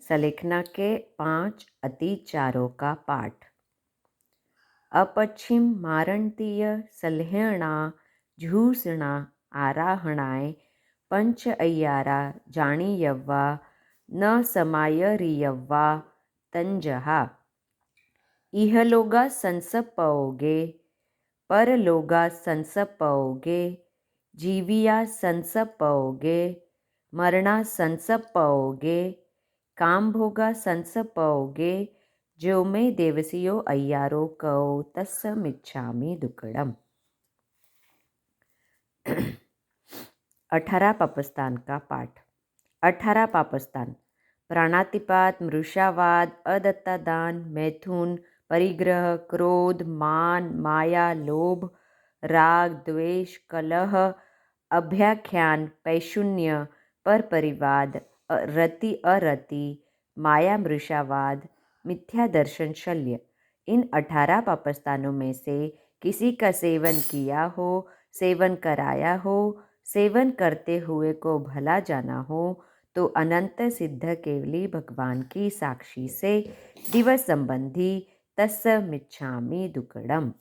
सलेखना के 5 अतिचारों का पाठ। अपच्छिम मारणतीय सल्हेणा झूसणा आराहणाय पंच अय्यारा जाणीयव्वा न समायरियव्वा तंजहा इहलोगा संसपओगे परलोगा संसपओगे जीविया संसपओगे मरणा संसपओगे कामभोगा संसपओगे जो मैं देवसियो अय्यारो कहो तस्समिच्छामि दुक्कडम। 18 पापस्थान का पाठ। 18 पापस्थान: प्राणातिपात, मृषावाद, अदत्तादान, मैथुन, परिग्रह, क्रोध, मान, माया, लोभ, राग, द्वेष, कलह, अभ्याख्यान, पैशून्य, परपरिवाद, रति अरति, माया मृषावाद, मिथ्या दर्शन, शल्य। इन 18 पापस्थानों में से किसी का सेवन किया हो, सेवन कराया हो, सेवन करते हुए को भला जाना हो तो अनंत सिद्ध केवली भगवान की साक्षी से दिवस संबंधी तस्समिच्छामि दुक्कडम।